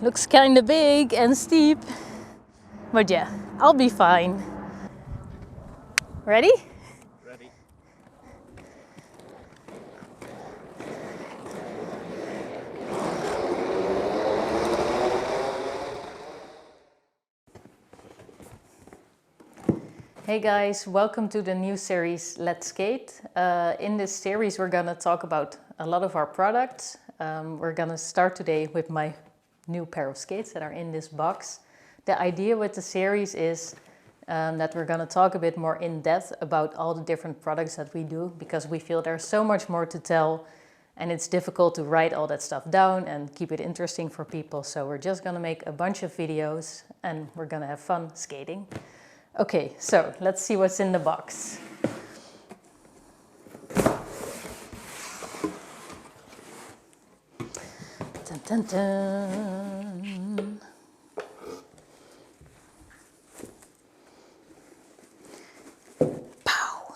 Looks kind of big and steep, but yeah, I'll be fine. Ready? Ready. Hey guys, welcome to the new series Let's Skate. In this series we're gonna talk about a lot of our products. We're gonna start today with my new pair of skates that are in this box. The idea with the series is that we're gonna talk a bit more in depth about all the different products that we do, because we feel there's so much more to tell and it's difficult to write all that stuff down and keep it interesting for people. So we're just gonna make a bunch of videos and we're gonna have fun skating. Okay, so let's see what's in the box. Dun, dun, dun. Pow!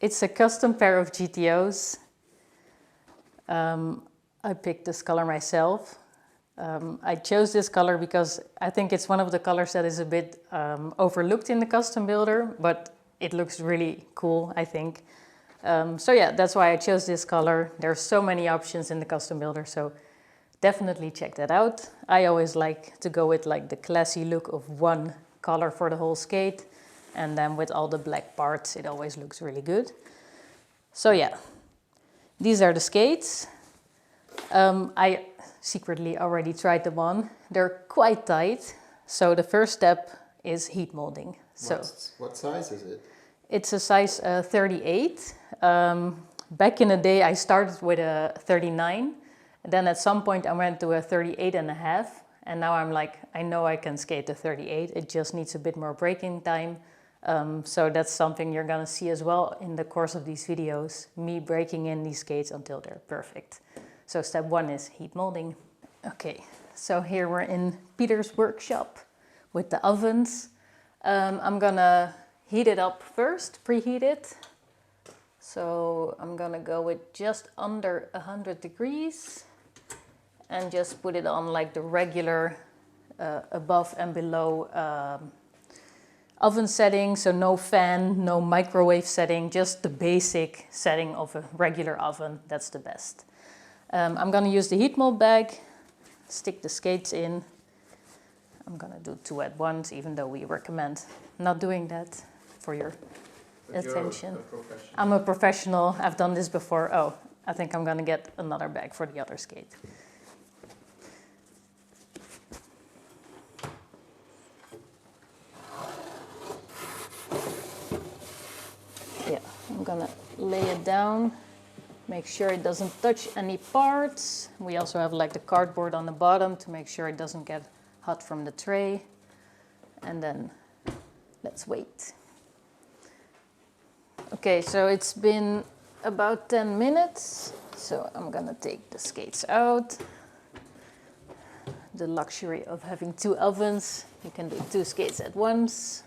It's a custom pair of GTOs. I picked this color myself. I chose this color because I think it's one of the colors that is a bit overlooked in the custom builder, but it looks really cool, I think. So yeah, that's why I chose this color. There's so many options in the custom builder, so definitely check that out. I always like to go with like the classy look of one color for the whole skate, and then with all the black parts, it always looks really good. So yeah, these are the skates. I secretly already tried them on. They're quite tight. So the first step is heat molding. So What size is it? it's a size 38. Back in the day, I started with a 39. Then at some point I went to a 38.5. And now I'm like, I know I can skate the 38. It just needs a bit more braking time. So that's something you're gonna see as well in the course of these videos, me breaking in these skates until they're perfect. So step one is heat molding. Okay, so here we're in Peter's workshop with the ovens. I'm gonna heat it up first, preheat it. So I'm gonna go with just under 100 degrees and just put it on like the regular above and below oven setting. So no fan, no microwave setting, just the basic setting of a regular oven. That's the best. I'm gonna use the heat mold bag, stick the skates in. I'm gonna do 2 at once, even though we recommend not doing that for your attention. I'm a professional, I've done this before. Oh, I think I'm gonna get another bag for the other skate. Yeah, I'm gonna lay it down. Make sure it doesn't touch any parts. We also have like the cardboard on the bottom to make sure it doesn't get hot from the tray. And then let's wait. Okay, so it's been about 10 minutes. So I'm gonna take the skates out. The luxury of having 2 ovens. You can do 2 skates at once.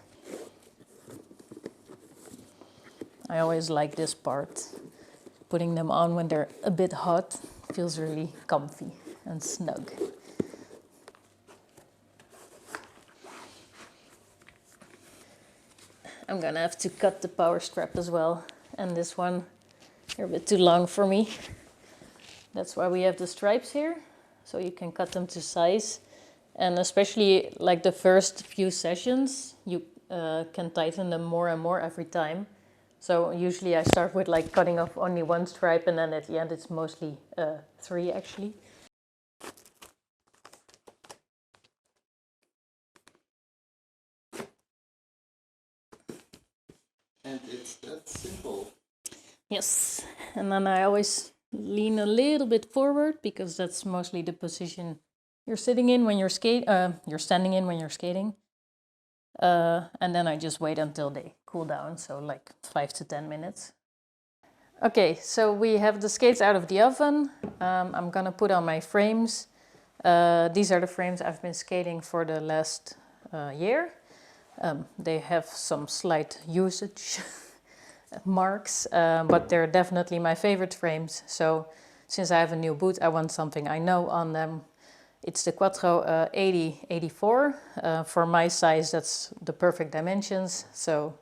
I always like this part. Putting them on when they're a bit hot feels really comfy and snug. I'm gonna have to cut the power strap as well. And this one, they're a bit too long for me. That's why we have the stripes here, so you can cut them to size. And especially like the first few sessions, you can tighten them more and more every time. So usually I start with like cutting off only 1 stripe, and then at the end it's mostly 3 actually. And it's that simple. Yes, and then I always lean a little bit forward because that's mostly the position you're sitting in when you're you're standing in when you're skating. And then I just wait until they cool down, so like 5 to 10 minutes. Okay, so we have the skates out of the oven. I'm gonna put on my frames. These are the frames I've been skating for the last year. They have some slight usage marks, but they're definitely my favorite frames. So since I have a new boot, I want something I know on them. It's the Quattro 8084. For my size, that's the perfect dimensions. So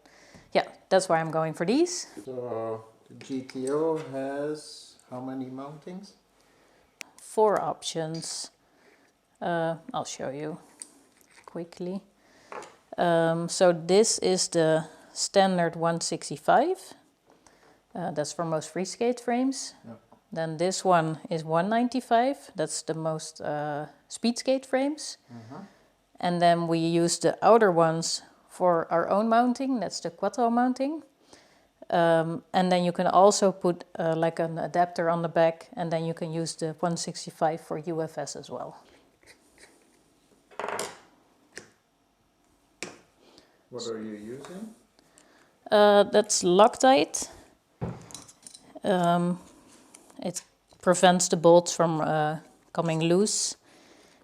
yeah, that's why I'm going for these. So the GTO has how many mountings? 4 options. I'll show you quickly. So this is the standard 165. That's for most free skate frames. Yeah. Then this one is 195. That's the most speed skate frames. And then we use the outer ones for our own mounting. That's the Quattro mounting. And then you can also put like an adapter on the back, and then you can use the 165 for UFS as well. What are you using? That's Loctite. It prevents the bolts from coming loose,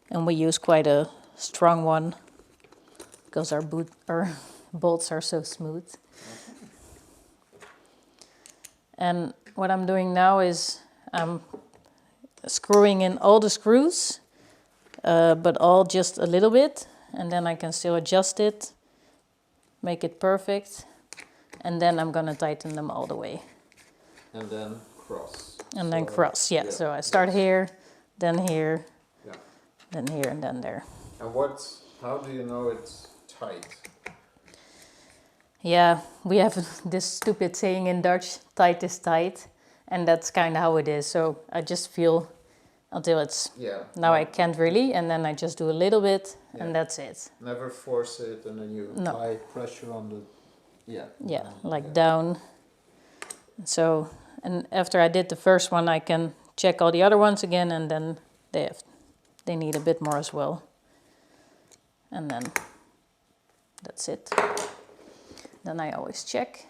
and we use quite a strong one because our bolts are so smooth. And what I'm doing now is I'm screwing in all the screws, but all just a little bit, and then I can still adjust it, make it perfect, and then I'm gonna tighten them all the way. And then cross. And then cross, yeah. So I start here, then here, Yeah. then here, and then there. And how do you know it's tight? Yeah, we have this stupid saying in Dutch, tight is tight, and that's kind of how it is. So I just feel until it's, now I can't really, and then I just do a little bit, and that's it. Never force it, and then you apply pressure on the, down. So, and after I did the first one, I can check all the other ones again, and then they need a bit more as well. And then that's it. Then I always check.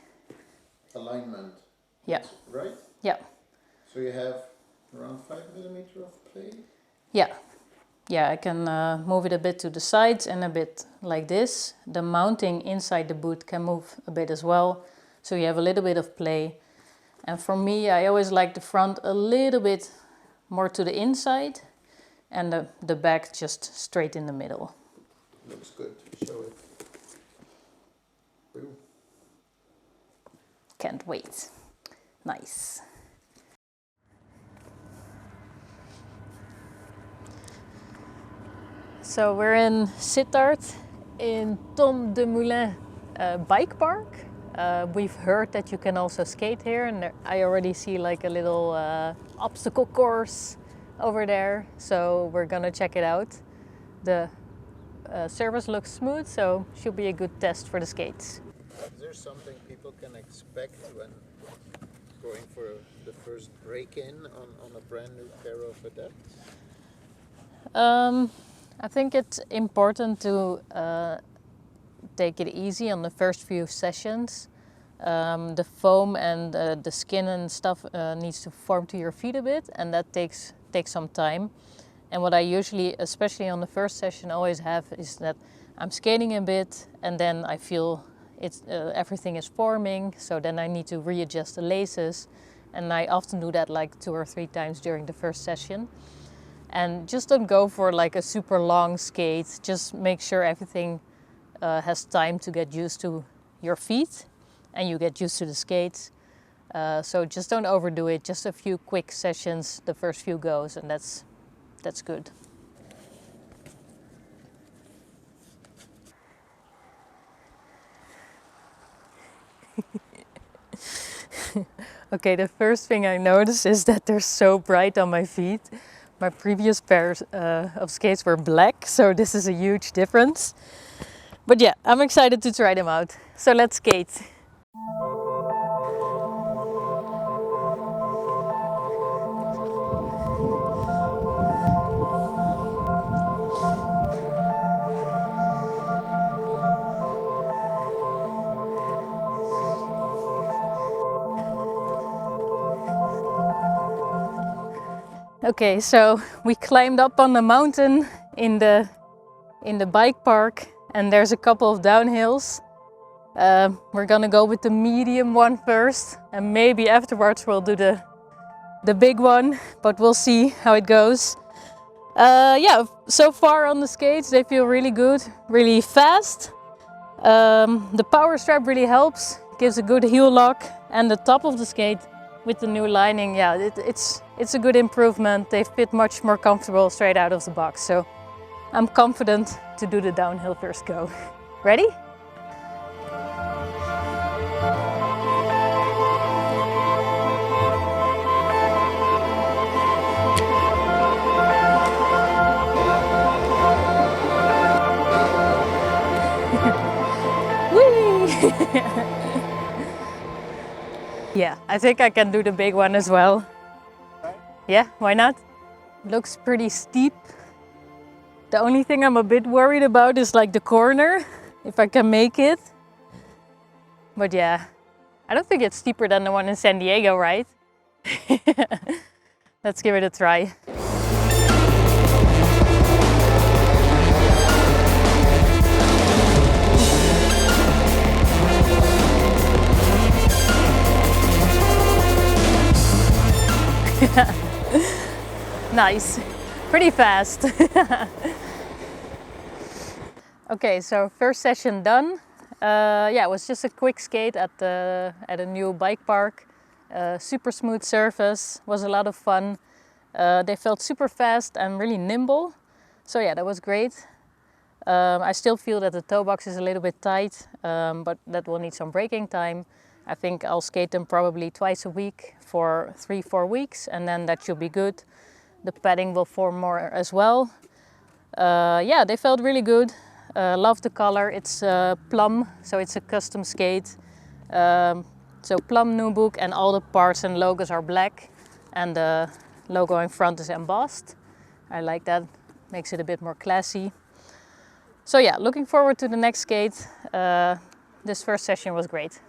Alignment. Yeah. Right? Yeah. So you have around 5mm of play? Yeah. Yeah, I can move it a bit to the sides and a bit like this. The mounting inside the boot can move a bit as well. So you have a little bit of play. And for me, I always like the front a little bit more to the inside and the back just straight in the middle. Looks good. Show it. Ooh. Can't wait. Nice. So we're in Sittard in Tom de Moulin bike park. We've heard that you can also skate here, and I already see like a little obstacle course over there. So we're gonna check it out. The surface looks smooth, so should be a good test for the skates. Is there something people can expect when going for the first break-in on a brand new pair of adapts? I think it's important to take it easy on the first few sessions. The foam and the skin and stuff needs to form to your feet a bit, and that takes some time. And what I usually, especially on the first session, always have is that I'm skating a bit, and then I feel everything is forming, so then I need to readjust the laces, and I often do that like 2 or 3 times during the first session. And just don't go for like a super long skate. Just make sure everything has time to get used to your feet and you get used to the skates. So just don't overdo it. Just a few quick sessions, the first few goes, and that's good. Okay, the first thing I noticed is that they're so bright on my feet. My previous pairs of skates were black, so this is a huge difference. But yeah, I'm excited to try them out. So let's skate. Okay, so we climbed up on the mountain in the bike park, and there's a couple of downhills. We're gonna go with the medium one first, and maybe afterwards we'll do the the big one, but we'll see how it goes. Yeah, so far on the skates, they feel really good, really fast. The power strap really helps, gives a good heel lock, and the top of the skate with the new lining, yeah, it's a good improvement. They fit much more comfortable straight out of the box, so I'm confident to do the downhill first go. Ready? Yeah, I think I can do the big one as well. Yeah, why not? Looks pretty steep. The only thing I'm a bit worried about is like the corner, if I can make it. But yeah, I don't think it's steeper than the one in San Diego, right? Let's give it a try. Nice, pretty fast. Okay, so first session done. Yeah, it was just a quick skate at a new bike park. Super smooth surface, was a lot of fun. They felt super fast and really nimble. So yeah, that was great. I still feel that the toe box is a little bit tight, but that will need some braking time. I think I'll skate them probably twice a week for 3-4 weeks, and then that should be good. The padding will form more as well. Yeah, they felt really good. Love the color. It's plum, so it's a custom skate. So plum nubuck, and all the parts and logos are black, and the logo in front is embossed. I like that, makes it a bit more classy. So yeah, looking forward to the next skate. This first session was great.